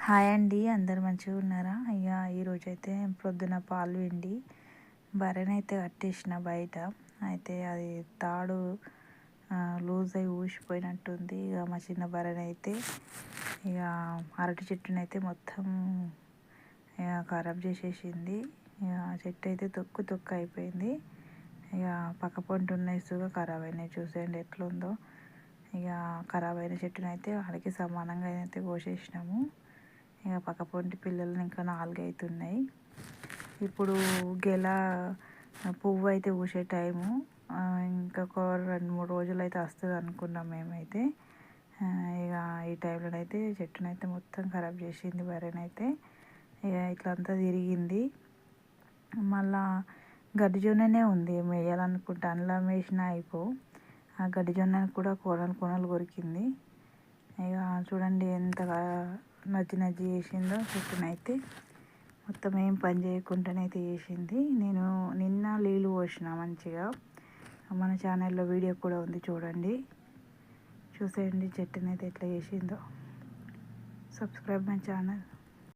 Hi అండి, అందరు మంచిగా ఉన్నారా? ఈరోజైతే పొద్దున పాలు పిండి బర్రెనైతే కట్టేసిన బయట. అయితే అది తాడు లూజ్ అయి ఊసిపోయినట్టుంది. మా చిన్న బర్రెనైతే ఇక అరటి చెట్టునైతే మొత్తం ఖరాబ్ చేసేసింది. చెట్టు అయితే తొక్కు తొక్కు అయిపోయింది. ఇక పక్క పొంటి ఉన్నాయి ఖరాబ్ అయినాయి. చూసేయండి ఎట్లుందో. ఇక ఖరాబ్ అయిన చెట్టునైతే వాడికి సమానంగా అయితే కోసేసినాము. ఇక పక్క పొంటి పిల్లలు ఇంకా 4 అవుతున్నాయి. ఇప్పుడు పువ్వు అయితే పూసే టైము. ఇంకొక 2-3 రోజులు అయితే వస్తుంది అనుకున్నాం మేమైతే. ఇక ఈ టైంలోనైతే చెట్టునైతే మొత్తం ఖరాబ్ చేసింది బర్రెనైతే. ఇక ఇట్లంతా తిరిగింది. మళ్ళా గడ్డి జొన్ననే ఉంది వేయాలనుకుంటే, అందులో వేసినా ఆ గడ్డి జొన్నని కూడా కొనలు కొరికింది. ఇక చూడండి ఎంత నజ్జి చేసిందో చెట్టునైతే. మొత్తం ఏం పని చేయకుండానైతే చేసింది. నేను నిన్న నీళ్ళు పోసిన మంచిగా. మన ఛానల్లో వీడియో కూడా ఉంది, చూడండి. చూసేయండి చెట్టునైతే ఎట్లా చేసిందో. Subscribe my channel.